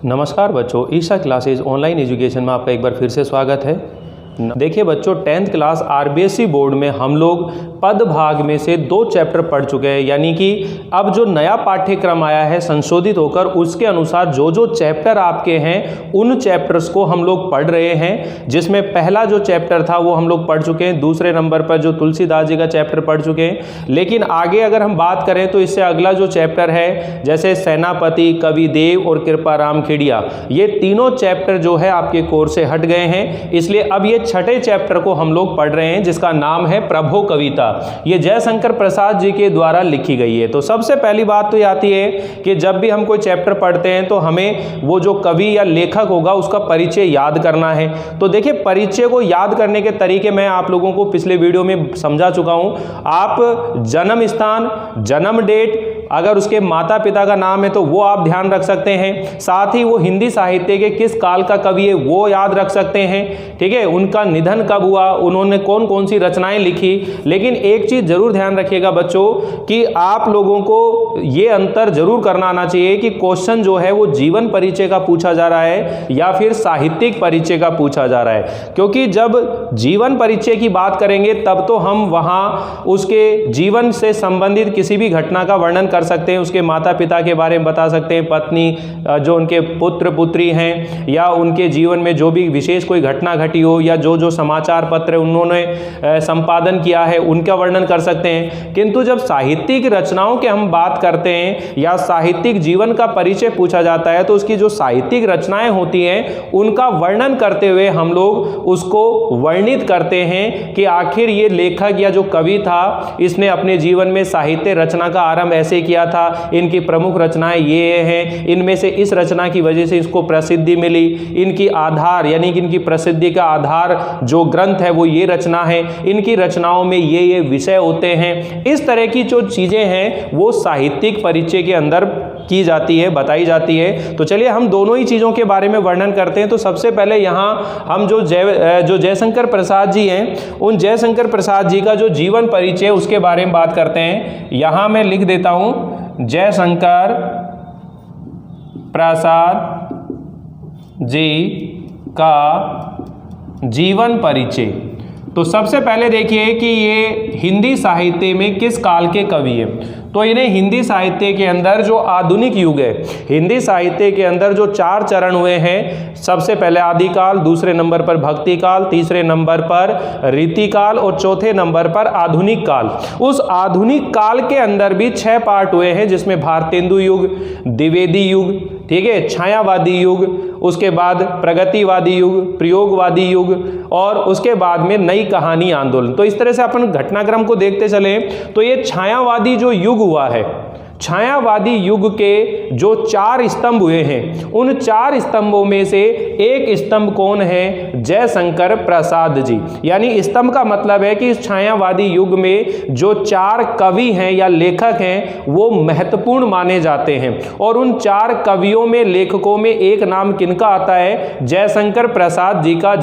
नमस्कार बच्चों, Isha classes online education में आपका एक बार फिर से स्वागत है। देखिए बच्चों, 10th क्लास आरबीएसई बोर्ड में हम लोग पद भाग में से 2 चैप्टर पढ़ चुके हैं। यानी कि अब जो नया पाठ्यक्रम आया है संशोधित होकर, उसके अनुसार जो जो चैप्टर आपके हैं उन चैप्टर्स को हम लोग पढ़ रहे हैं। जिसमें पहला जो चैप्टर था वो हम लोग पढ़ चुके हैं, दूसरे नंबर पर जो तुलसीदास जी का चैप्टर पढ़ चुके हैं। लेकिन आगे अगर हम बात करें तो इससे अगला जो चैप्टर है, जैसे सेनापति, कविदेव और कृपाराम खेड़िया, ये तीनों चैप्टर जो है आपके कोर्स से हट गए हैं। इसलिए अब ये छठे चैप्टर को हम लोग पढ़ रहे हैं, जिसका नाम है प्रभो कविता। ये जयशंकर प्रसाद जी के द्वारा लिखी गई है। तो सबसे पहली बात तो ये आती है कि जब भी हम कोई चैप्टर पढ़ते हैं तो हमें वो जो कवि या लेखक होगा उसका परिचय याद करना है। तो देखिए, परिचय को याद करने के तरीके मैं आप लोगों को पिछले वीडियो में समझा चुका हूं। आप जन्म स्थान, जन्म डेट, अगर उसके माता पिता का नाम है तो वो आप ध्यान रख सकते हैं। साथ ही वो हिंदी साहित्य के किस काल का कवि है वो याद रख सकते हैं। ठीक है, उनका निधन कब हुआ, उन्होंने कौन कौन सी रचनाएं लिखी। लेकिन एक चीज जरूर ध्यान रखिएगा बच्चों कि आप लोगों को ये अंतर जरूर करना आना चाहिए कि क्वेश्चन जो है वो जीवन परिचय का पूछा जा रहा है या फिर साहित्यिक परिचय का पूछा जा रहा है। क्योंकि जब जीवन परिचय की बात करेंगे तब तो हम वहां उसके जीवन से संबंधित किसी भी घटना का वर्णन कर सकते हैं, उसके माता पिता के बारे में बता सकते हैं, पत्नी, जो उनके पुत्र पुत्री हैं, या उनके जीवन में जो भी विशेष कोई घटना घटी हो, या जो जो समाचार पत्र उन्होंने संपादन किया है उनका वर्णन कर सकते हैं। किंतु जब साहित्यिक रचनाओं की हम बात करते हैं या साहित्यिक जीवन का परिचय पूछा जाता है तो उसकी जो साहित्यिक रचनाएं होती हैं उनका वर्णन करते हुए हम लोग उसको वर्णित करते हैं कि आखिर ये लेखक या जो कवि था इसने अपने जीवन में साहित्य रचना का आरंभ ऐसे किया था, इनकी प्रमुख रचनाएं ये हैं, इनमें से इस रचना की वजह से इसको प्रसिद्धि मिली, इनकी आधार यानी कि इनकी प्रसिद्धि का आधार जो ग्रंथ है वो ये रचना है, इनकी रचनाओं में ये विषय होते हैं। इस तरह की जो चीजें हैं वो साहित्यिक परिचय के अंदर की जाती है, बताई जाती है। तो चलिए हम दोनों ही चीजों के बारे में वर्णन करते हैं। तो सबसे पहले यहाँ हम जो जयशंकर प्रसाद जी हैं, उन जयशंकर प्रसाद जी का जो जीवन परिचय उसके बारे में बात करते हैं। यहाँ मैं लिख देता हूं जयशंकर प्रसाद जी का जीवन परिचय। तो सबसे पहले देखिए कि ये हिंदी साहित्य में किस काल के कवि हैं। तो इन्हें हिंदी साहित्य के अंदर जो आधुनिक युग है, हिंदी साहित्य के अंदर जो 4 चरण हुए हैं, सबसे पहले आदिकाल, दूसरे नंबर पर भक्ति काल, तीसरे नंबर पर रीतिकाल और चौथे नंबर पर आधुनिक काल। उस आधुनिक काल के अंदर भी 6 पार्ट हुए हैं, जिसमें भारतेंदु युग, द्विवेदी युग, ठीक है, छायावादी युग, उसके बाद प्रगतिवादी युग, प्रयोगवादी युग और उसके बाद में नई कहानी आंदोलन। तो इस तरह से अपन घटनाक्रम को देखते चले तो ये छायावादी जो युग हुआ है, छायावादी युग के जो 4 स्तंभ हुए हैं, उन 4 स्तंभों में से एक स्तंभ कौन है? जयशंकर प्रसाद जी। यानी स्तंभ का मतलब है कि इस छायावादी युग में जो 4 कवि हैं या लेखक हैं वो महत्वपूर्ण माने जाते हैं। और उन 4 कवियों में, लेखकों में एक नाम किनका आता है? जयशंकर प्रसाद जी का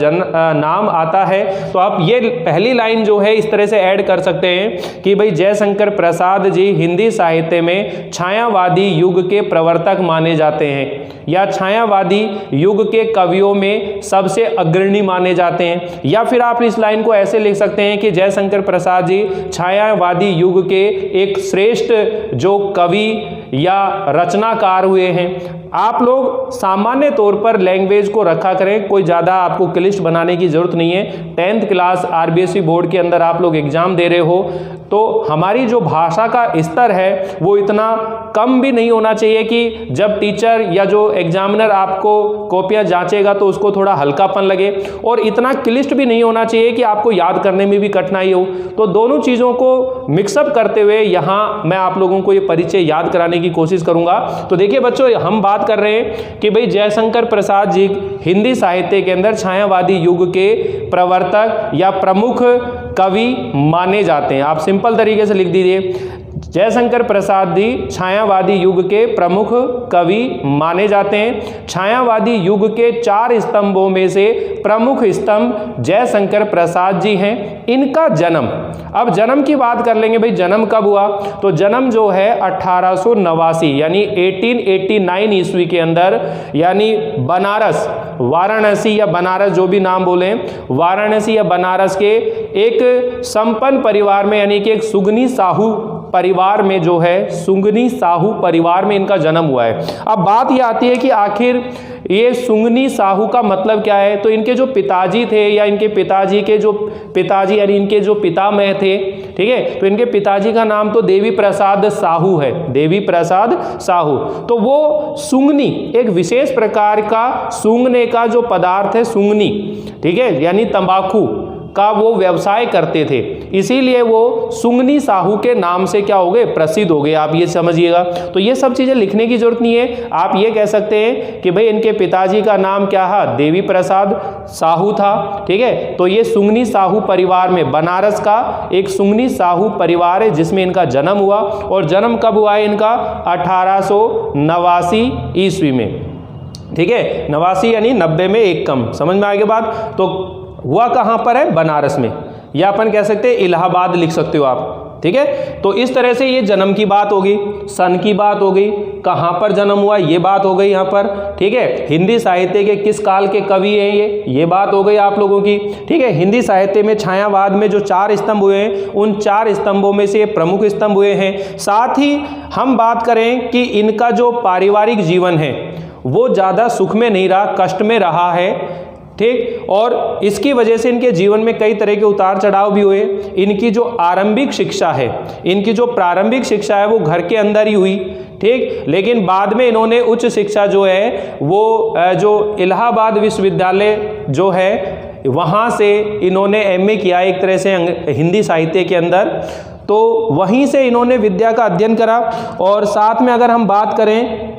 नाम आता है। तो आप ये पहली लाइन जो है इस तरह से ऐड कर सकते हैं कि भाई जयशंकर प्रसाद जी हिंदी साहित्य में छायावादी युग के प्रवर्तक माने जाते हैं, या छायावादी युग के कवियों में सबसे अग्रणी माने जाते हैं। या फिर आप इस लाइन को ऐसे लिख सकते हैं कि जयशंकर प्रसाद जी छायावादी युग के एक श्रेष्ठ जो कवि या रचनाकार हुए हैं। आप लोग सामान्य तौर पर लैंग्वेज को रखा करें, कोई ज़्यादा आपको क्लिष्ट बनाने की जरूरत नहीं है। 10th क्लास आरबीएसई बोर्ड के अंदर आप लोग एग्जाम दे रहे हो तो हमारी जो भाषा का स्तर है वो इतना कम भी नहीं होना चाहिए कि जब टीचर या जो एग्जामिनर आपको कॉपियां जांचेगा तो उसको थोड़ा हल्कापन लगे, और इतना क्लिष्ट भी नहीं होना चाहिए कि आपको याद करने में भी कठिनाई हो। तो दोनों चीज़ों को मिक्सअप करते हुए यहाँ मैं आप लोगों को ये परिचय याद कराने की कोशिश करूँगा। तो देखिए बच्चों, हम बात कर रहे हैं कि भाई जयशंकर प्रसाद जी हिंदी साहित्य के अंदर छायावादी युग के प्रवर्तक या प्रमुख कवि माने जाते हैं। आप सिंपल तरीके से लिख दीजिए जयशंकर प्रसाद जी छायावादी युग के प्रमुख कवि माने जाते हैं। छायावादी युग के 4 स्तंभों में से प्रमुख स्तंभ जयशंकर प्रसाद जी हैं। इनका जन्म, अब जन्म की बात कर लेंगे भाई, जन्म कब हुआ? तो जन्म जो है 1889 यानी 1889 ईस्वी के अंदर, यानी बनारस, वाराणसी या बनारस जो भी नाम बोले, वाराणसी या बनारस के एक संपन्न परिवार में, यानी कि एक सुगनी साहू परिवार में जो है, सुंगनी साहू परिवार में इनका जन्म हुआ है। अब बात ये आती है कि आखिर ये सुंगनी साहू का मतलब क्या है? तो इनके जो पिताजी थे, या इनके पिताजी के जो पिताजी यानी इनके जो पितामह थे, ठीक है, तो इनके पिताजी का नाम तो देवी प्रसाद साहू है, देवी प्रसाद साहू। तो वो सुंगनी, एक विशेष प्रकार का सूंघने का जो पदार्थ है सुंगनी, ठीक है, यानी तंबाकू का वो व्यवसाय करते थे, इसीलिए वो सुंगनी साहू के नाम से क्या हो गए? प्रसिद्ध हो गए। आप ये समझिएगा। तो ये सब चीज़ें लिखने की जरूरत नहीं है, आप ये कह सकते हैं कि भाई इनके पिताजी का नाम क्या है? देवी प्रसाद साहू था, ठीक है। तो ये सुंगनी साहू परिवार में, बनारस का एक सुंगनी साहू परिवार है जिसमें इनका जन्म हुआ। और जन्म कब हुआ है इनका? 1889 ईस्वी में, ठीक है। 89 यानी 90 में एक कम, समझ में आ गई बात? तो हुआ कहाँ पर है? बनारस में, या अपन कह सकते हैं इलाहाबाद लिख सकते हो आप, ठीक है। तो इस तरह से ये जन्म की बात होगी, सन की बात हो गई, कहाँ पर जन्म हुआ ये बात हो गई यहाँ पर, ठीक है। हिंदी साहित्य के किस काल के कवि हैं ये बात हो गई आप लोगों की, ठीक है। हिंदी साहित्य में छायावाद में जो 4 स्तंभ हुए हैं, उन 4 स्तंभों में से प्रमुख स्तंभ हुए हैं। साथ ही हम बात करें कि इनका जो पारिवारिक जीवन है वो ज़्यादा सुख में नहीं रहा, कष्ट में रहा है, ठीक। और इसकी वजह से इनके जीवन में कई तरह के उतार चढ़ाव भी हुए। इनकी जो आरंभिक शिक्षा है, इनकी जो प्रारंभिक शिक्षा है वो घर के अंदर ही हुई, ठीक। लेकिन बाद में इन्होंने उच्च शिक्षा जो है वो जो इलाहाबाद विश्वविद्यालय जो है वहाँ से इन्होंने MA किया एक तरह से हिंदी साहित्य के अंदर। तो वहीं से इन्होंने विद्या का अध्ययन करा। और साथ में अगर हम बात करें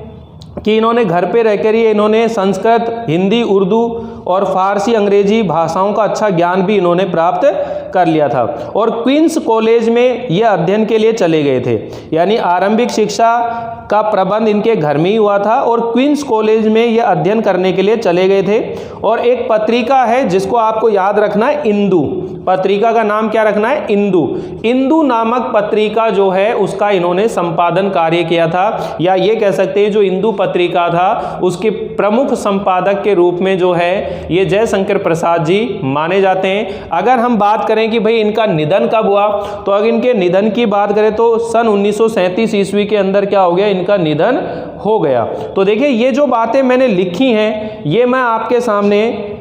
कि इन्होंने घर पे रहकर ही इन्होंने संस्कृत, हिंदी, उर्दू और फारसी, अंग्रेजी भाषाओं का अच्छा ज्ञान भी इन्होंने प्राप्त कर लिया था। और क्वींस कॉलेज में ये अध्ययन के लिए चले गए थे, यानी आरंभिक शिक्षा का प्रबंध इनके घर में ही हुआ था और क्वींस कॉलेज में ये अध्ययन करने के लिए चले गए थे। और एक पत्रिका है जिसको आपको याद रखना है, इंदू। पत्रिका का नाम क्या रखना है? इंदू। इंदू नामक पत्रिका जो है उसका इन्होंने संपादन कार्य किया था, या ये कह सकते हैं जो इंदू पत्रिका था उसके प्रमुख संपादक के रूप में जो है ये जयशंकर प्रसाद जी माने जाते हैं। अगर हम बात करें कि भाई इनका निधन कब हुआ, तो अगर इनके निधन की बात करें तो सन 1937 ईस्वी के अंदर क्या हो गया? इनका निधन हो गया। तो देखिए ये जो बातें मैंने लिखी हैं ये मैं आपके सामने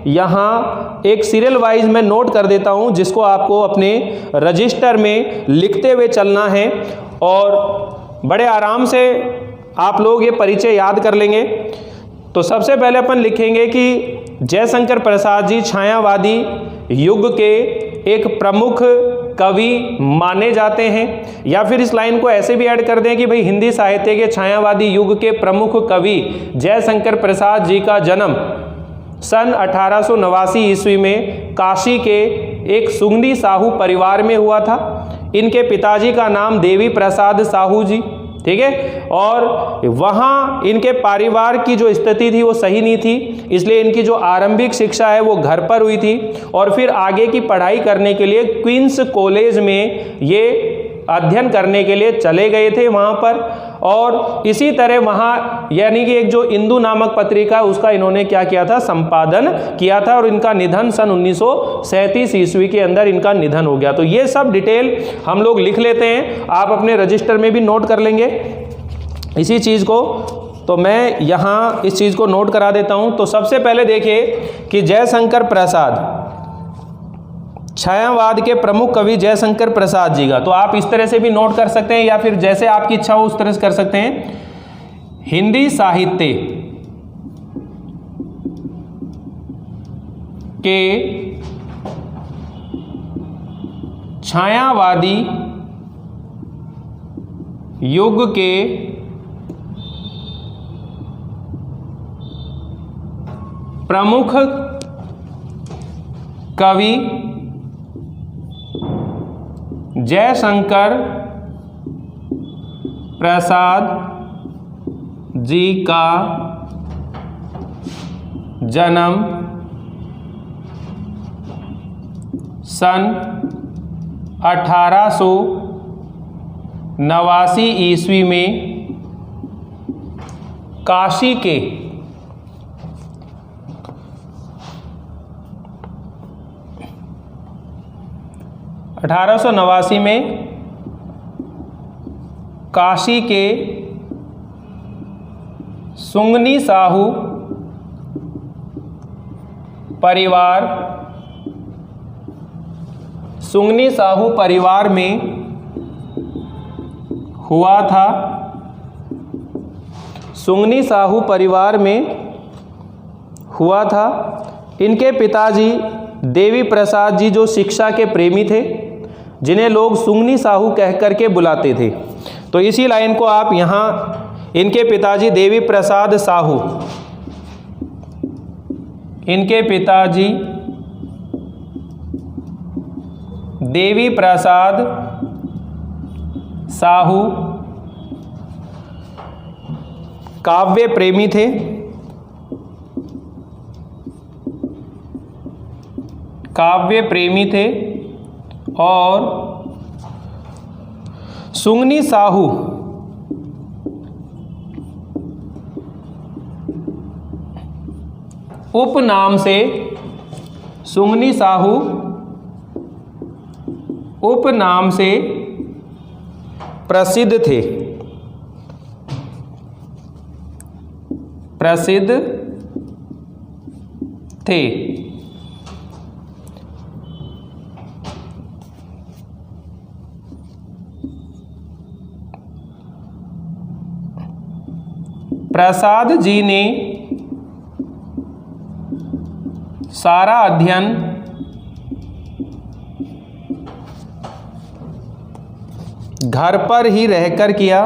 यहाँ एक सीरियल वाइज में नोट कर देता हूँ, जिसको आपको अपने रजिस्टर में लिखते हुए चलना है और बड़े आराम से आप लोग ये परिचय याद कर लेंगे। तो सबसे पहले अपन लिखेंगे कि जयशंकर प्रसाद जी छायावादी युग के एक प्रमुख कवि माने जाते हैं, या फिर इस लाइन को ऐसे भी ऐड कर दें कि भाई हिंदी साहित्य के छायावादी युग के प्रमुख कवि जयशंकर प्रसाद जी का जन्म सन 1889 ईस्वी में काशी के एक सुंगनी साहू परिवार में हुआ था। इनके पिताजी का नाम देवी प्रसाद साहू जी, ठीक है। और वहाँ इनके परिवार की जो स्थिति थी वो सही नहीं थी, इसलिए इनकी जो आरंभिक शिक्षा है वो घर पर हुई थी और फिर आगे की पढ़ाई करने के लिए क्वींस कॉलेज में ये अध्ययन करने के लिए चले गए थे वहाँ पर। और इसी तरह वहाँ यानी कि एक जो इंदू नामक पत्रिका उसका इन्होंने क्या किया था? संपादन किया था। और इनका निधन सन 1937 ईस्वी के अंदर इनका निधन हो गया। तो ये सब डिटेल हम लोग लिख लेते हैं, आप अपने रजिस्टर में भी नोट कर लेंगे इसी चीज़ को। तो मैं यहाँ इस चीज़ को नोट करा देता हूँ। तो सबसे पहले देखिए कि जयशंकर प्रसाद, छायावाद के प्रमुख कवि जयशंकर प्रसाद जी का, तो आप इस तरह से भी नोट कर सकते हैं या फिर जैसे आपकी इच्छा हो उस तरह से कर सकते हैं। हिंदी साहित्य के छायावादी युग के प्रमुख कवि जयशंकर प्रसाद जी का जन्म सन 1889 ईस्वी में काशी के 1889 में काशी के सुंगनी साहू परिवार में हुआ था। सुंगनी साहू परिवार में हुआ था। इनके पिताजी देवी प्रसाद जी जो शिक्षा के प्रेमी थे, जिन्हें लोग सुंगनी साहू कह कर के बुलाते थे। तो इसी लाइन को आप यहाँ, इनके पिताजी देवी प्रसाद साहू, इनके पिताजी देवी प्रसाद साहू काव्य प्रेमी थे। और सुंगनी साहू उपनाम से प्रसिद्ध थे। प्रसाद जी ने सारा अध्ययन घर पर ही रहकर किया।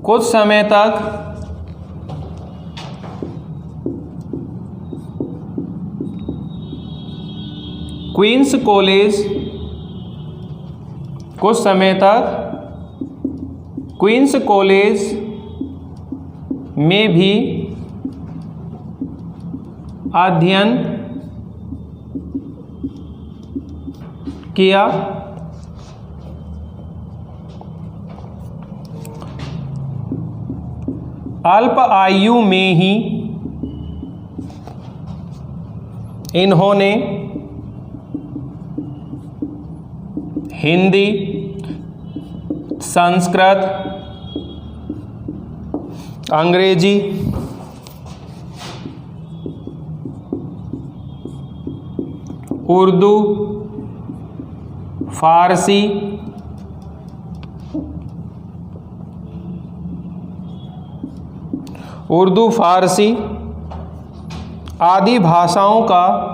कुछ समय तक क्वींस कॉलेज में भी अध्ययन किया। अल्प आयु में ही इन्होंने हिंदी, संस्कृत, अंग्रेजी, उर्दू, फारसी, आदि भाषाओं का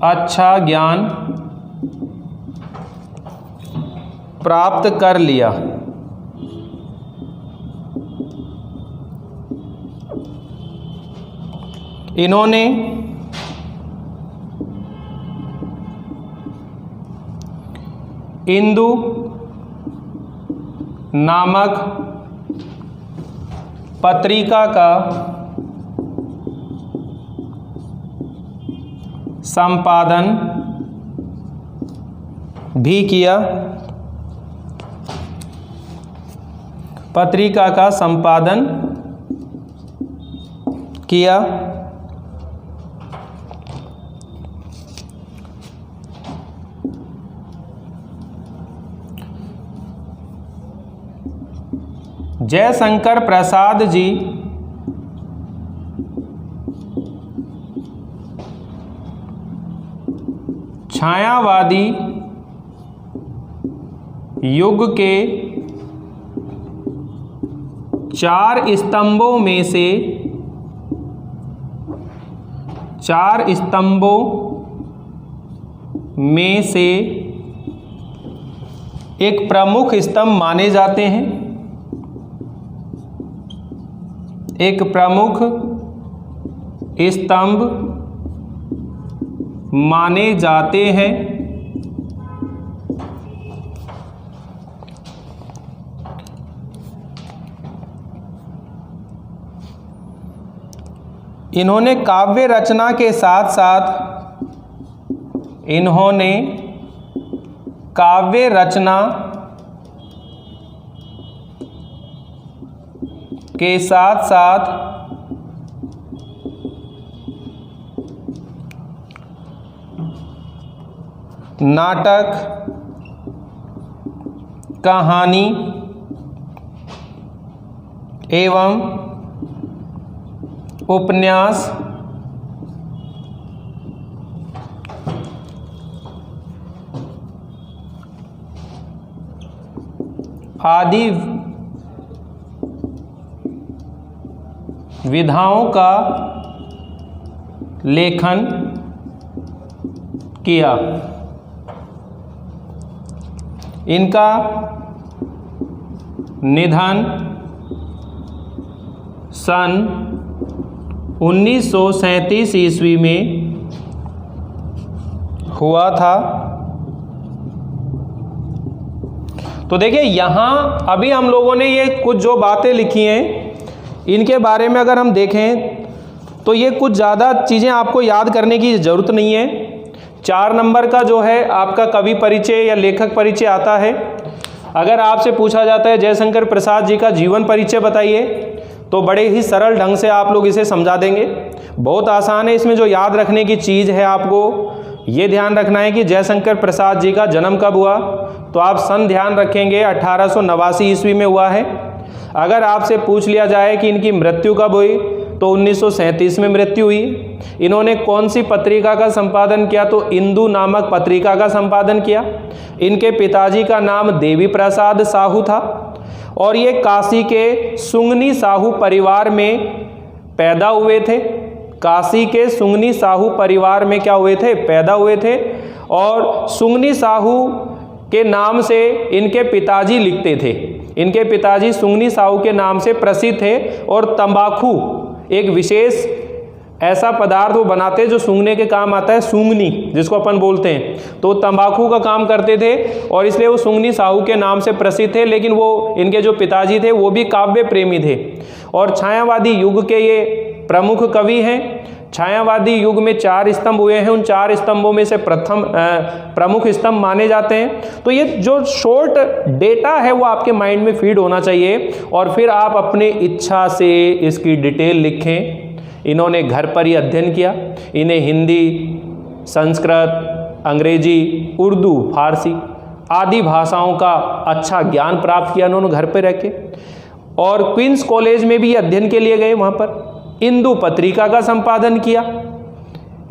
अच्छा ज्ञान प्राप्त कर लिया। इन्होंने इंदु नामक पत्रिका का संपादन भी किया। जयशंकर प्रसाद जी छायावादी युग के चार स्तंभों में से एक प्रमुख स्तंभ माने जाते हैं, एक प्रमुख स्तंभ माने जाते हैं। इन्होंने काव्य रचना के साथ साथ काव्य रचना के साथ साथ नाटक, कहानी एवं उपन्यास आदि विधाओं का लेखन किया। इनका निधन सन 1937 ईस्वी में हुआ था। तो देखिए यहाँ अभी हम लोगों ने ये कुछ जो बातें लिखी हैं इनके बारे में अगर हम देखें तो ये कुछ ज़्यादा चीज़ें आपको याद करने की ज़रूरत नहीं है। 4 नंबर का जो है आपका कवि परिचय या लेखक परिचय आता है। अगर आपसे पूछा जाता है जयशंकर प्रसाद जी का जीवन परिचय बताइए तो बड़े ही सरल ढंग से आप लोग इसे समझा देंगे। बहुत आसान है। इसमें जो याद रखने की चीज़ है आपको ये ध्यान रखना है कि जयशंकर प्रसाद जी का जन्म कब हुआ, तो आप सन ध्यान रखेंगे 1889 ईस्वी में हुआ है। अगर आपसे पूछ लिया जाए कि इनकी मृत्यु कब हुई तो 1937 में मृत्यु हुई। इन्होंने कौन सी पत्रिका का संपादन किया, तो इंदु नामक पत्रिका का संपादन किया। इनके पिताजी का नाम देवी प्रसाद साहू था और ये काशी के सुंगनी साहू परिवार में पैदा हुए थे। काशी के सुंगनी साहू परिवार में क्या हुए थे, पैदा हुए थे। और सुंगनी साहू के नाम से इनके पिताजी लिखते थे। इनके पिताजी सुंगनी साहू के नाम से प्रसिद्ध थे और तंबाकू एक विशेष ऐसा पदार्थ वो बनाते जो सूंघने के काम आता है, सूंगनी जिसको अपन बोलते हैं, तो तंबाकू का काम करते थे और इसलिए वो सुंगनी साहू के नाम से प्रसिद्ध थे। लेकिन वो इनके जो पिताजी थे वो भी काव्य प्रेमी थे और छायावादी युग के ये प्रमुख कवि हैं। छायावादी युग में 4 स्तंभ हुए हैं। उन 4 स्तंभों में से प्रथम प्रमुख स्तंभ माने जाते हैं। तो ये जो शॉर्ट डेटा है वो आपके माइंड में फीड होना चाहिए और फिर आप अपने इच्छा से इसकी डिटेल लिखें। इन्होंने घर पर ही अध्ययन किया। इन्हें हिंदी, संस्कृत, अंग्रेजी, उर्दू, फारसी आदि भाषाओं का अच्छा ज्ञान प्राप्त किया इन्होंने घर पर रह के। और क्वींस कॉलेज में भी अध्ययन के लिए गए, वहाँ पर इंदु पत्रिका का संपादन किया।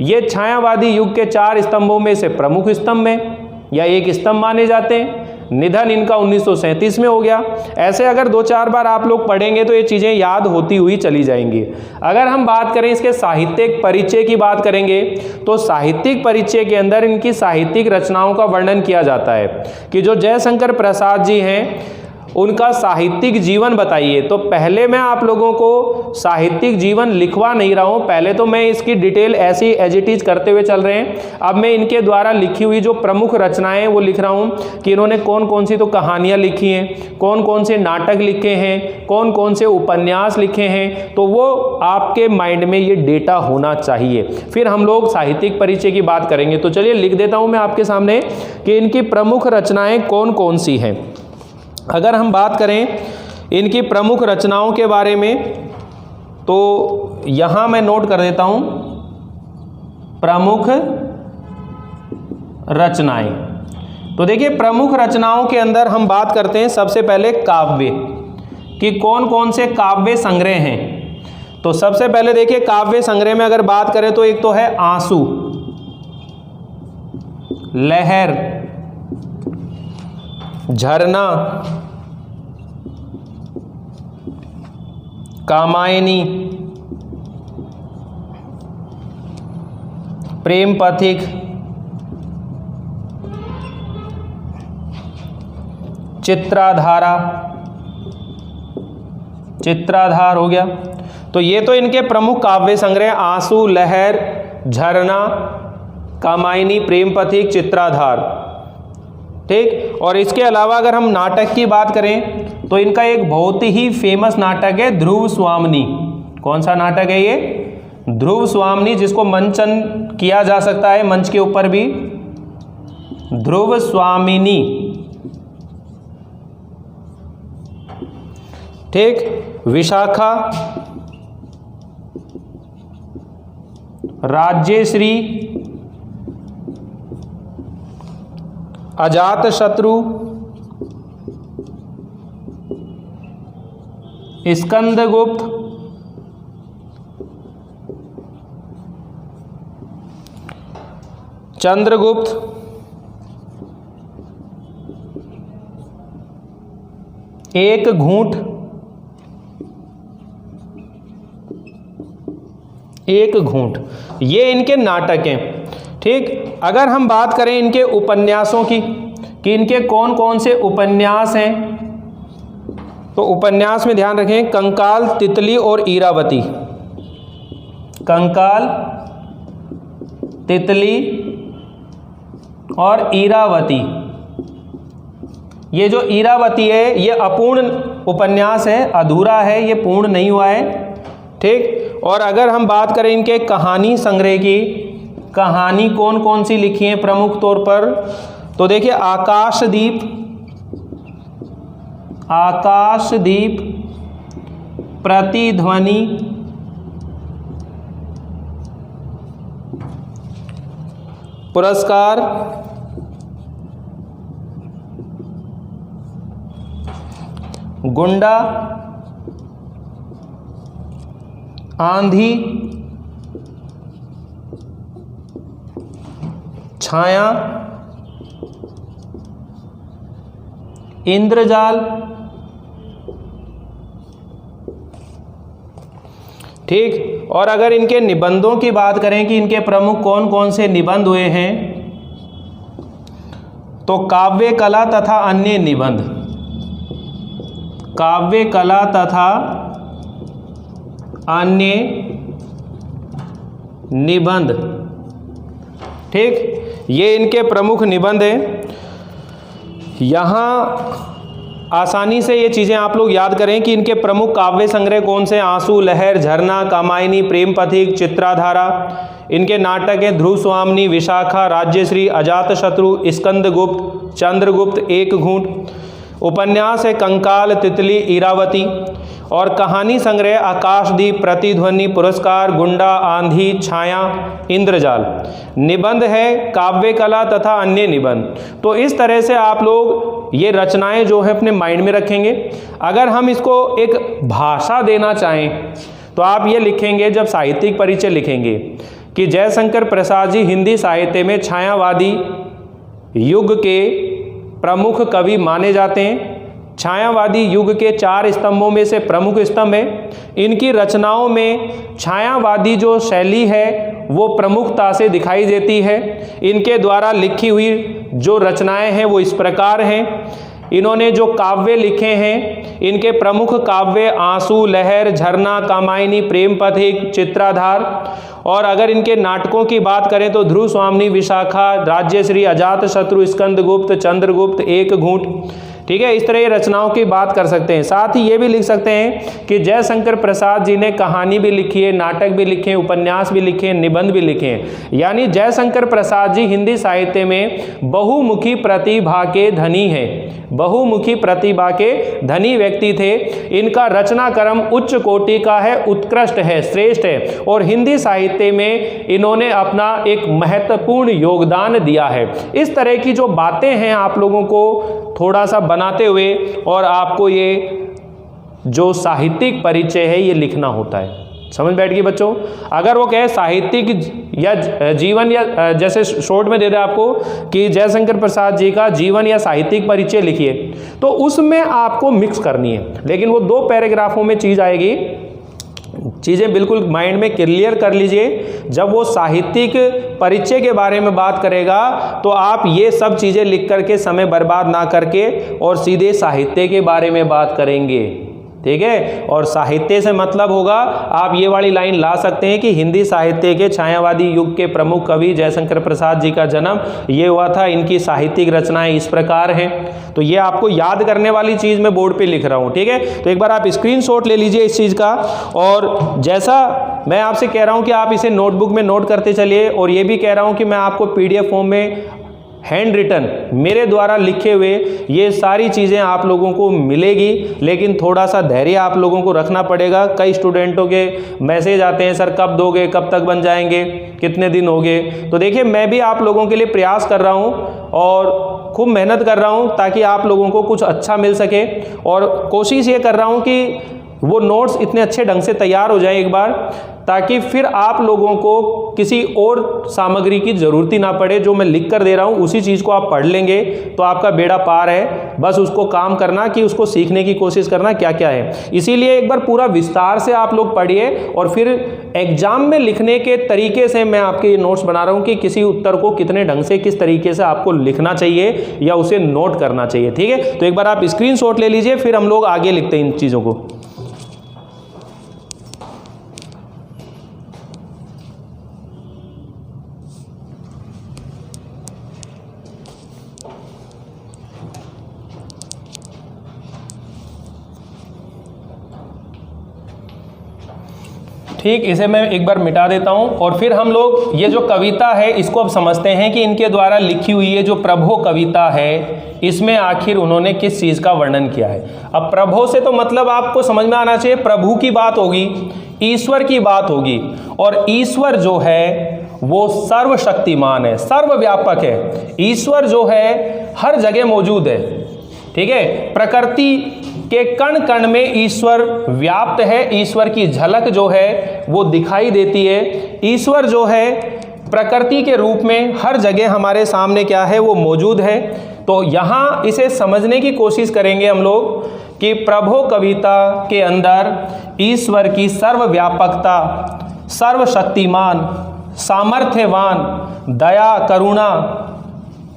ये छायावादी युग के 4 स्तंभों में से प्रमुख स्तंभ में या एक स्तंभ माने जाते हैं। निधन इनका 1937 में हो गया। ऐसे अगर 2-4 बार आप लोग पढ़ेंगे तो ये चीज़ें याद होती हुई चली जाएंगी। अगर हम बात करें इसके साहित्यिक परिचय की बात करेंगे तो साहित्यिक परिचय के अंदर इनकी साहित्यिक रचनाओं का वर्णन किया जाता है कि जो जयशंकर प्रसाद जी हैं उनका साहित्यिक जीवन बताइए। तो पहले मैं आप लोगों को साहित्यिक जीवन लिखवा नहीं रहा हूँ, पहले तो मैं इसकी डिटेल ऐसी एज इट इज करते हुए चल रहे हैं। अब मैं इनके द्वारा लिखी हुई जो प्रमुख रचनाएं वो लिख रहा हूँ कि इन्होंने कौन कौन सी तो कहानियाँ लिखी हैं, कौन कौन से नाटक लिखे हैं, कौन कौन से उपन्यास लिखे हैं। तो वो आपके माइंड में ये डेटा होना चाहिए। फिर हम लोग साहित्यिक परिचय की बात करेंगे। तो चलिए लिख देता हूँ मैं आपके सामने कि इनकी प्रमुख रचनाएं कौन कौन सी हैं। अगर हम बात करें इनकी प्रमुख रचनाओं के बारे में तो यहाँ मैं नोट कर देता हूँ प्रमुख रचनाएं। तो देखिए प्रमुख रचनाओं के अंदर हम बात करते हैं सबसे पहले काव्य कि कौन कौन से काव्य संग्रह हैं। तो सबसे पहले देखिए काव्य संग्रह में अगर बात करें तो एक तो है आंसू, लहर, झरना, कामायनी, प्रेम पथिक, चित्राधारा, चित्राधार हो गया। तो ये तो इनके प्रमुख काव्य संग्रह आंसू, लहर, झरना, कामायनी, प्रेम पथिक, चित्राधार, ठीक। और इसके अलावा अगर हम नाटक की बात करें तो इनका एक बहुत ही फेमस नाटक है ध्रुव स्वामिनी। कौन सा नाटक है ये? ध्रुव स्वामिनी, जिसको मंचन किया जा सकता है मंच के ऊपर भी, ध्रुव स्वामिनी, ठीक। विशाखा, राज्यश्री, अजातशत्रु, स्कंदगुप्त, चंद्रगुप्त, एक घूंट, एक घूंट, ये इनके नाटक हैं, ठीक। अगर हम बात करें इनके उपन्यासों की कि इनके कौन कौन से उपन्यास हैं, तो उपन्यास में ध्यान रखें कंकाल, तितली और इरावती। कंकाल, तितली और इरावती। ये जो इरावती है ये अपूर्ण उपन्यास है, अधूरा है, ये पूर्ण नहीं हुआ है, ठीक। और अगर हम बात करें इनके कहानी संग्रह की, कहानी कौन कौन सी लिखी है प्रमुख तौर पर, तो देखिए आकाशदीप, आकाशदीप, प्रतिध्वनि, पुरस्कार, गुंडा, आंधी, छाया, इंद्रजाल, ठीक। और अगर इनके निबंधों की बात करें कि इनके प्रमुख कौन कौन से निबंध हुए हैं, तो काव्य कला तथा अन्य निबंध, काव्य कला तथा अन्य निबंध, ठीक। ये इनके प्रमुख निबंध हैं। यहाँ आसानी से ये चीज़ें आप लोग याद करें कि इनके प्रमुख काव्य संग्रह कौन से, आंसू, लहर, झरना, कामायनी, प्रेम पथिक, चित्राधारा। इनके नाटक हैं ध्रुव स्वामिनी, विशाखा, राज्यश्री, अजातशत्रु, स्कंदगुप्त, चंद्रगुप्त, एक घूंट। उपन्यास है कंकाल, तितली, इरावती। और कहानी संग्रह आकाशदीप, प्रतिध्वनि, पुरस्कार, गुंडा, आंधी, छाया, इंद्रजाल। निबंध है काव्य कला तथा अन्य निबंध। तो इस तरह से आप लोग ये रचनाएं जो है अपने माइंड में रखेंगे। अगर हम इसको एक भाषा देना चाहें तो आप ये लिखेंगे, जब साहित्यिक परिचय लिखेंगे, कि जयशंकर प्रसाद जी हिंदी साहित्य में छायावादी युग के प्रमुख कवि माने जाते हैं। छायावादी युग के 4 स्तंभों में से प्रमुख स्तंभ है। इनकी रचनाओं में छायावादी जो शैली है वो प्रमुखता से दिखाई देती है। इनके द्वारा लिखी हुई जो रचनाएं हैं वो इस प्रकार हैं। इन्होंने जो काव्य लिखे हैं, इनके प्रमुख काव्य आंसू, लहर, झरना, कामायनी, प्रेम पथिक, चित्राधार। और अगर इनके नाटकों की बात करें तो ध्रुव स्वामिनी, विशाखा, राज्यश्री, अजातशत्रु, स्कंदगुप्त, चंद्रगुप्त, एक घूंट। ठीक है, इस तरह ये रचनाओं की बात कर सकते हैं। साथ ही ये भी लिख सकते हैं कि जयशंकर प्रसाद जी ने कहानी भी लिखी है, नाटक भी लिखे हैं, उपन्यास भी लिखे हैं, निबंध भी लिखे हैं। यानी जयशंकर प्रसाद जी हिंदी साहित्य में बहुमुखी प्रतिभा के धनी हैं, बहुमुखी प्रतिभा के धनी व्यक्ति थे। इनका रचना क्रम उच्च कोटि का है, उत्कृष्ट है, श्रेष्ठ है और हिंदी साहित्य में इन्होंने अपना एक महत्वपूर्ण योगदान दिया है। इस तरह की जो बातें हैं आप लोगों को थोड़ा सा बनाते हुए और आपको ये जो साहित्यिक परिचय है ये लिखना होता है। समझ बैठ गई बच्चों? अगर वो कहे साहित्यिक या जीवन, या जैसे शॉर्ट में दे दे आपको कि जयशंकर प्रसाद जी का जीवन या साहित्यिक परिचय लिखिए, तो उसमें आपको मिक्स करनी है। लेकिन वो 2 पैराग्राफों में चीज़ आएगी चीज़ें बिल्कुल माइंड में क्लियर कर लीजिए। जब वो साहित्यिक परिचय के बारे में बात करेगा तो आप ये सब चीज़ें लिख करके समय बर्बाद ना करके और सीधे साहित्य के बारे में बात करेंगे, ठीक है। और साहित्य से मतलब होगा, आप ये वाली लाइन ला सकते हैं कि हिंदी साहित्य के छायावादी युग के प्रमुख कवि जयशंकर प्रसाद जी का जन्म ये हुआ था, इनकी साहित्यिक रचनाएं इस प्रकार हैं। तो ये आपको याद करने वाली चीज़ मैं बोर्ड पे लिख रहा हूँ, ठीक है। तो एक बार आप स्क्रीनशॉट ले लीजिए इस चीज़ का, और जैसा मैं आपसे कह रहा हूँ कि आप इसे नोटबुक में नोट करते चलिए, और ये भी कह रहा हूँ कि मैं आपको PDF फॉर्म में हैंड रिटन मेरे द्वारा लिखे हुए ये सारी चीज़ें आप लोगों को मिलेगी, लेकिन थोड़ा सा धैर्य आप लोगों को रखना पड़ेगा। कई स्टूडेंटों के मैसेज आते हैं, सर कब दोगे, कब तक बन जाएंगे, कितने दिन हो गए। तो देखिए, मैं भी आप लोगों के लिए प्रयास कर रहा हूँ और खूब मेहनत कर रहा हूँ ताकि आप लोगों को कुछ अच्छा मिल सके, और कोशिश ये कर रहा हूँ कि वो नोट्स इतने अच्छे ढंग से तैयार हो जाए एक बार, ताकि फिर आप लोगों को किसी और सामग्री की ज़रूरत ही ना पड़े। जो मैं लिख कर दे रहा हूँ उसी चीज़ को आप पढ़ लेंगे तो आपका बेड़ा पार है। बस उसको काम करना कि उसको सीखने की कोशिश करना क्या क्या है। इसीलिए एक बार पूरा विस्तार से आप लोग पढ़िए, और फिर एग्जाम में लिखने के तरीके से मैं आपके ये नोट्स बना रहा हूँ कि किसी उत्तर को कितने ढंग से, किस तरीके से आपको लिखना चाहिए या उसे नोट करना चाहिए, ठीक है। तो एक बार आप स्क्रीनशॉट ले लीजिए, फिर हम लोग आगे लिखते हैं इन चीज़ों को। ठीक, इसे मैं एक बार मिटा देता हूं, और फिर हम लोग ये जो कविता है इसको अब समझते हैं कि इनके द्वारा लिखी हुई ये जो प्रभो कविता है, इसमें आखिर उन्होंने किस चीज़ का वर्णन किया है। अब प्रभो से तो मतलब आपको समझ में आना चाहिए, प्रभु की बात होगी, ईश्वर की बात होगी, और ईश्वर जो है वो सर्वशक्तिमान है, सर्वव्यापक है। ईश्वर जो है हर जगह मौजूद है, ठीक है। प्रकृति के कण कण में ईश्वर व्याप्त है, ईश्वर की झलक जो है वो दिखाई देती है। ईश्वर जो है प्रकृति के रूप में हर जगह हमारे सामने क्या है, वो मौजूद है। तो यहाँ इसे समझने की कोशिश करेंगे हम लोग कि प्रभो कविता के अंदर ईश्वर की सर्वव्यापकता, सर्वशक्तिमान, सामर्थ्यवान, दया करुणा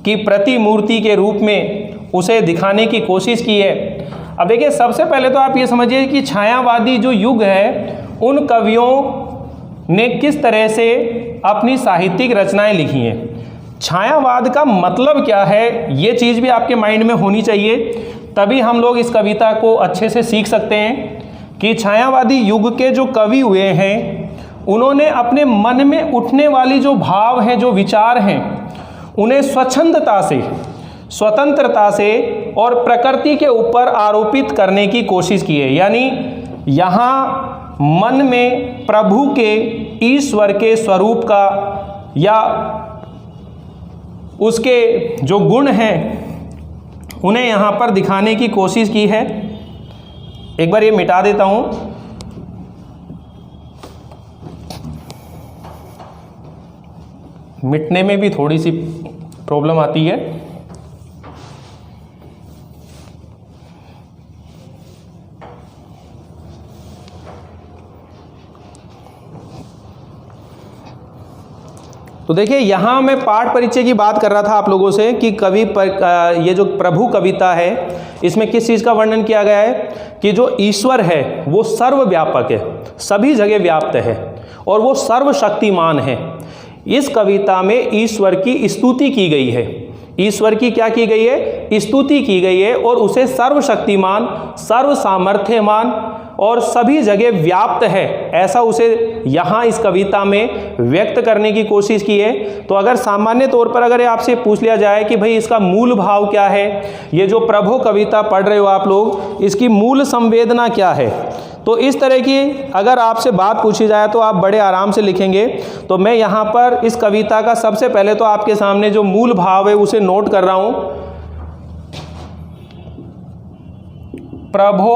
की प्रतिमूर्ति के रूप में उसे दिखाने की कोशिश की है। अब देखिए, सबसे पहले तो आप ये समझिए कि छायावादी जो युग है उन कवियों ने किस तरह से अपनी साहित्यिक रचनाएं लिखी हैं। छायावाद का मतलब क्या है, ये चीज़ भी आपके माइंड में होनी चाहिए, तभी हम लोग इस कविता को अच्छे से सीख सकते हैं कि छायावादी युग के जो कवि हुए हैं उन्होंने अपने मन में उठने वाली जो भाव हैं, जो विचार हैं, उन्हें स्वच्छंदता से, स्वतंत्रता से और प्रकृति के ऊपर आरोपित करने की कोशिश की है। यानी यहाँ मन में प्रभु के, ईश्वर के स्वरूप का या उसके जो गुण हैं उन्हें यहाँ पर दिखाने की कोशिश की है। एक बार ये मिटा देता हूँ। मिटने में भी थोड़ी सी प्रॉब्लम आती है। तो देखिए, यहाँ मैं पाठ परिचय की बात कर रहा था आप लोगों से कि कवि पर ये जो प्रभु कविता है इसमें किस चीज़ का वर्णन किया गया है कि जो ईश्वर है वो सर्वव्यापक है, सभी जगह व्याप्त है और वो सर्वशक्तिमान है। इस कविता में ईश्वर की स्तुति की गई है। ईश्वर की क्या की गई है? स्तुति की गई है, और उसे सर्वशक्तिमान, सर्वसामर्थ्यमान और सभी जगह व्याप्त है, ऐसा उसे यहाँ इस कविता में व्यक्त करने की कोशिश की है। तो अगर सामान्य तौर पर अगर आपसे पूछ लिया जाए कि भाई इसका मूल भाव क्या है, ये जो प्रभु कविता पढ़ रहे हो आप लोग, इसकी मूल संवेदना क्या है, तो इस तरह की अगर आपसे बात पूछी जाए तो आप बड़े आराम से लिखेंगे। तो मैं यहाँ पर इस कविता का सबसे पहले तो आपके सामने जो मूल भाव है उसे नोट कर रहा हूँ। प्रभु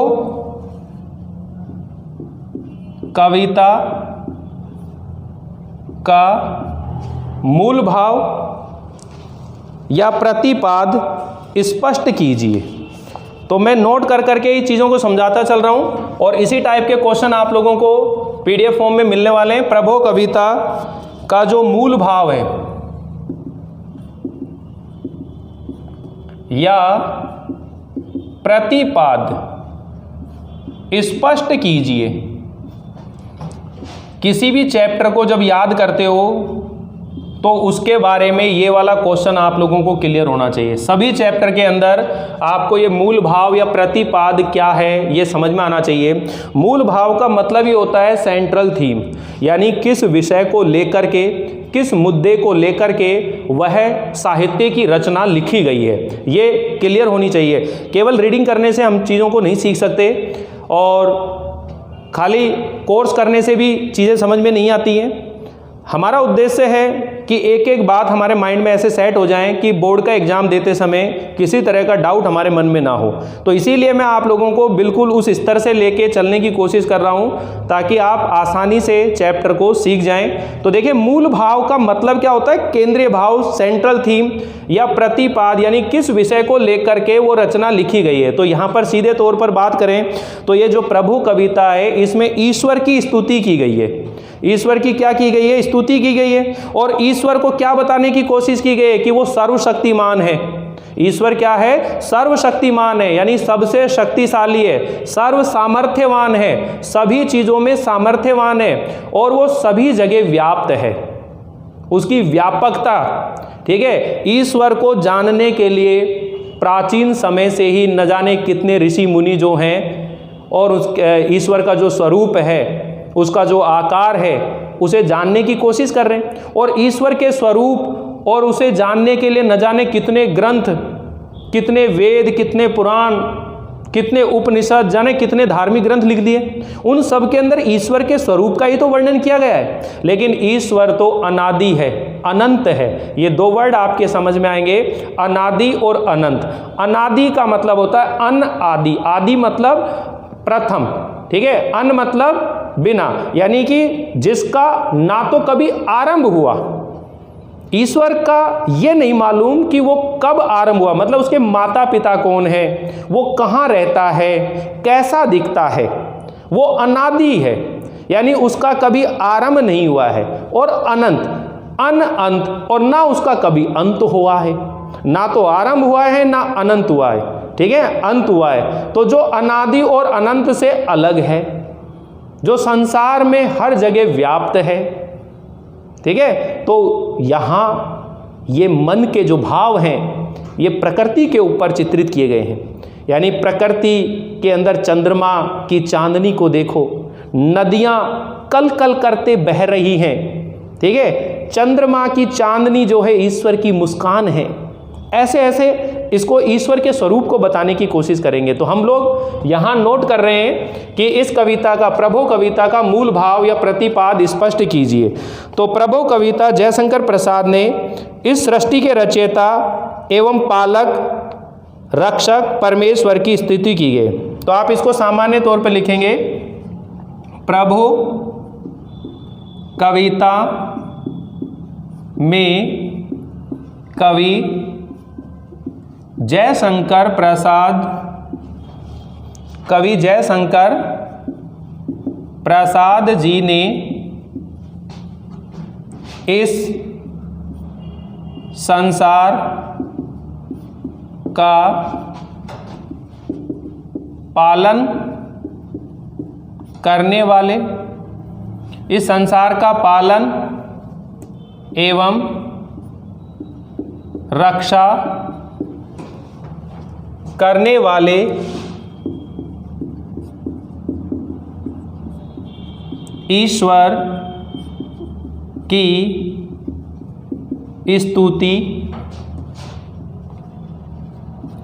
कविता का मूल भाव या प्रतिपाद स्पष्ट कीजिए। तो मैं नोट कर करके ही चीज़ों को समझाता चल रहा हूँ, और इसी टाइप के क्वेश्चन आप लोगों को PDF फॉर्म में मिलने वाले हैं। प्रभो कविता का जो मूल भाव है या प्रतिपाद स्पष्ट कीजिए। किसी भी चैप्टर को जब याद करते हो तो उसके बारे में ये वाला क्वेश्चन आप लोगों को क्लियर होना चाहिए। सभी चैप्टर के अंदर आपको ये मूल भाव या प्रतिपाद क्या है ये समझ में आना चाहिए। मूल भाव का मतलब ही होता है सेंट्रल थीम, यानी किस विषय को लेकर के, किस मुद्दे को लेकर के वह साहित्य की रचना लिखी गई है, ये क्लियर होनी चाहिए। केवल रीडिंग करने से हम चीज़ों को नहीं सीख सकते और खाली कोर्स करने से भी चीज़ें समझ में नहीं आती हैं। हमारा उद्देश्य है कि एक एक बात हमारे माइंड में ऐसे सेट हो जाएं कि बोर्ड का एग्ज़ाम देते समय किसी तरह का डाउट हमारे मन में ना हो। तो इसीलिए मैं आप लोगों को बिल्कुल उस स्तर से लेके चलने की कोशिश कर रहा हूं ताकि आप आसानी से चैप्टर को सीख जाएं। तो देखिए, मूल भाव का मतलब क्या होता है? केंद्रीय भाव, सेंट्रल थीम या प्रतिपाद, यानी किस विषय को लेकर के वो रचना लिखी गई है। तो यहाँ पर सीधे तौर पर बात करें तो ये जो प्रभु कविता है इसमें ईश्वर की स्तुति की गई है। ईश्वर की क्या की गई है? स्तुति की गई है। और ईश्वर को क्या बताने की कोशिश की गई है? कि वो सर्वशक्तिमान है। ईश्वर क्या है? सर्वशक्तिमान है, यानी सबसे शक्तिशाली है, सर्व सामर्थ्यवान है, सभी चीजों में सामर्थ्यवान है और वो सभी जगह व्याप्त है। उसकी व्यापकता, ठीक है। ईश्वर को जानने के लिए प्राचीन समय से ही न जाने कितने ऋषि मुनि जो हैं और उस ईश्वर का जो स्वरूप है, उसका जो आकार है, उसे जानने की कोशिश कर रहे हैं। और ईश्वर के स्वरूप और उसे जानने के लिए न जाने कितने ग्रंथ, कितने वेद, कितने पुराण, कितने उपनिषद, जाने कितने धार्मिक ग्रंथ लिख दिए। उन सब के अंदर ईश्वर के स्वरूप का ही तो वर्णन किया गया है। लेकिन ईश्वर तो अनादि है, अनंत है। ये दो वर्ड आपके समझ में आएंगे, अनादि और अनंत। अनादि का मतलब होता है अन आदि, आदि मतलब प्रथम, ठीक है। अन मतलब बिना, यानी कि जिसका ना तो कभी आरंभ हुआ। ईश्वर का ये नहीं मालूम कि वो कब आरंभ हुआ, मतलब उसके माता पिता कौन है, वो कहाँ रहता है, कैसा दिखता है। वो अनादि है, यानी उसका कभी आरंभ नहीं हुआ है। और अनंत, अनंत, और ना उसका कभी अंत हुआ है। ना तो आरंभ हुआ है ना अनंत हुआ है, ठीक है, अंत हुआ है। तो जो अनादि और अनंत से अलग है, जो संसार में हर जगह व्याप्त है, ठीक है। तो यहाँ ये मन के जो भाव हैं ये प्रकृति के ऊपर चित्रित किए गए हैं। यानी प्रकृति के अंदर चंद्रमा की चांदनी को देखो, नदियाँ कल कल करते बह रही हैं, ठीक है। चंद्रमा की चांदनी जो है ईश्वर की मुस्कान है। ऐसे ऐसे इसको ईश्वर के स्वरूप को बताने की कोशिश करेंगे। तो हम लोग यहाँ नोट कर रहे हैं कि इस कविता का, प्रभो कविता का मूल भाव या प्रतिपाद स्पष्ट कीजिए। तो प्रभो कविता जयशंकर प्रसाद ने इस सृष्टि के रचयिता एवं पालक रक्षक परमेश्वर की स्तुति की गई। तो आप इसको सामान्य तौर पर लिखेंगे, प्रभो कविता में कवि जयशंकर प्रसाद, कवि जयशंकर प्रसाद जी ने इस संसार का पालन करने वाले, इस संसार का पालन एवं रक्षा करने वाले ईश्वर की स्तुति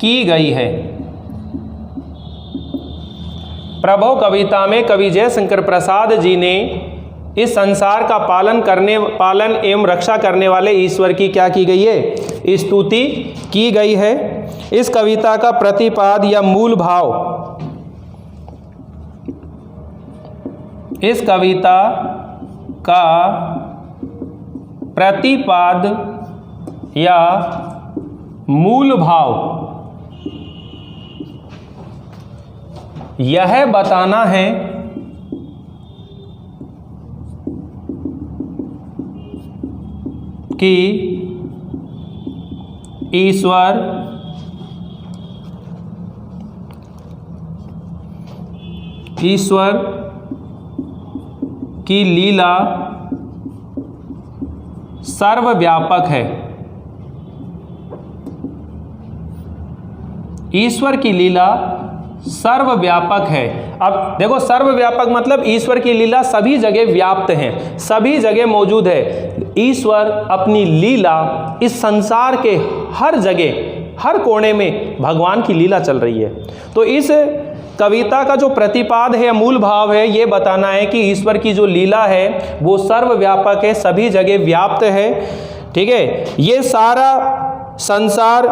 की गई है। प्रभो कविता में कवि जयशंकर प्रसाद जी ने इस संसार का पालन एवं रक्षा करने वाले ईश्वर की क्या की गई है? स्तुति की गई है। इस कविता का प्रतिपाद या मूल भाव, इस कविता का प्रतिपाद या मूल भाव यह बताना है कि ईश्वर की लीला सर्वव्यापक है। ईश्वर की लीला सर्वव्यापक है। अब देखो, सर्वव्यापक मतलब ईश्वर की लीला सभी जगह व्याप्त है, सभी जगह मौजूद है। ईश्वर अपनी लीला इस संसार के हर जगह, हर कोने में भगवान की लीला चल रही है। तो इस कविता का जो प्रतिपाद है, मूल भाव है, ये बताना है कि ईश्वर की जो लीला है वो सर्वव्यापक है, सभी जगह व्याप्त है। ठीक है, ये सारा संसार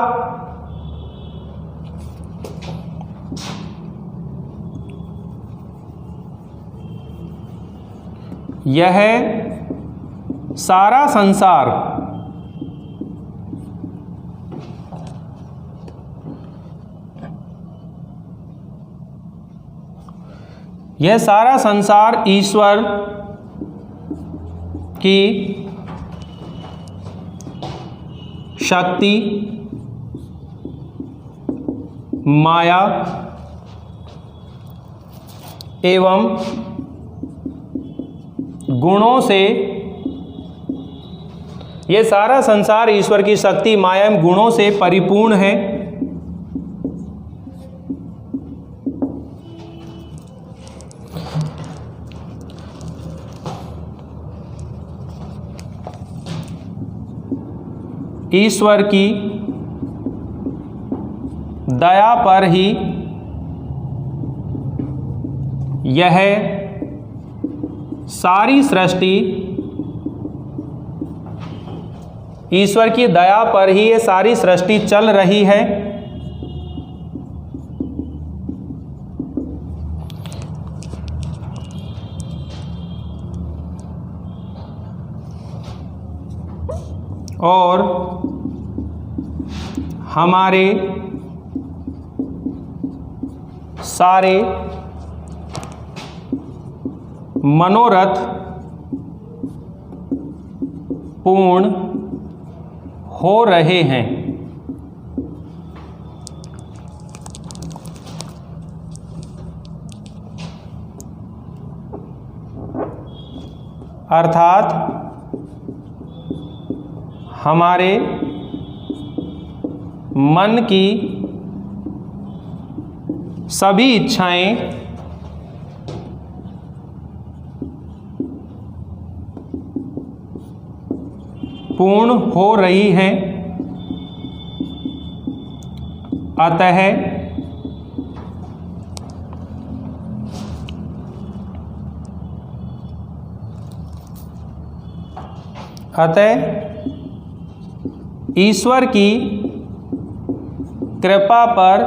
यह सारा संसार ईश्वर की शक्ति, माया एवं गुणों से, ये सारा संसार ईश्वर की शक्ति, माया एवं गुणों से परिपूर्ण है। ईश्वर की दया पर ही यह सारी सृष्टि, ईश्वर की दया पर ही ये सारी सृष्टि चल रही है। और हमारे सारे मनोरथ पूर्ण हो रहे हैं। अर्थात हमारे मन की सभी इच्छाएं पूर्ण हो रही हैं। अतः ईश्वर की कृपा पर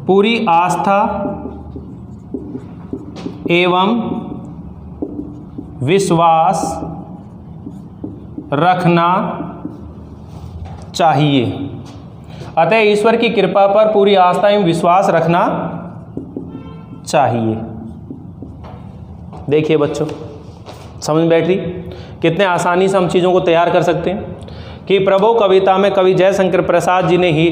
पूरी आस्था एवं विश्वास रखना चाहिए। अतः ईश्वर की कृपा पर पूरी आस्था एवं विश्वास रखना चाहिए। देखिए बच्चों, समझ बैठ रही कितने आसानी से हम चीज़ों को तैयार कर सकते हैं कि प्रभु कविता में कवि जयशंकर प्रसाद जी ने ही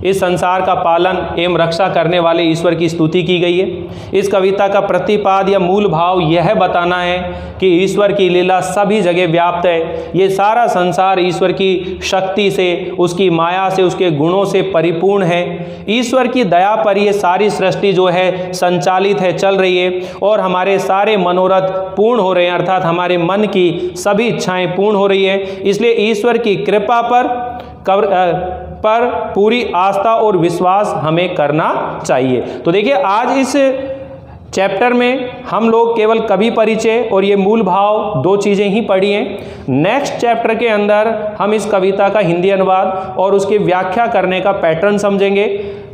इस संसार का पालन एवं रक्षा करने वाले ईश्वर की स्तुति की गई है। इस कविता का प्रतिपाद या मूल भाव यह बताना है कि ईश्वर की लीला सभी जगह व्याप्त है। ये सारा संसार ईश्वर की शक्ति से, उसकी माया से, उसके गुणों से परिपूर्ण है। ईश्वर की दया पर ये सारी सृष्टि जो है संचालित है, चल रही है और हमारे सारे मनोरथ पूर्ण हो रहे हैं, अर्थात हमारे मन की सभी इच्छाएं पूर्ण हो रही है। इसलिए ईश्वर की कृपा पर पूरी आस्था और विश्वास हमें करना चाहिए। तो देखिए, आज इस चैप्टर में हम लोग केवल कवि परिचय और ये मूल भाव दो चीज़ें ही पढ़ी हैं। नेक्स्ट चैप्टर के अंदर हम इस कविता का हिंदी अनुवाद और उसकी व्याख्या करने का पैटर्न समझेंगे।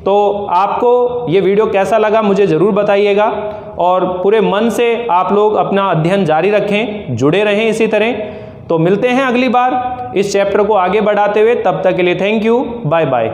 तो आपको ये वीडियो कैसा लगा मुझे ज़रूर बताइएगा और पूरे मन से आप लोग अपना अध्ययन जारी रखें, जुड़े रहें इसी तरह। तो मिलते हैं अगली बार इस चैप्टर को आगे बढ़ाते हुए। तब तक के लिए थैंक यू, बाय बाय।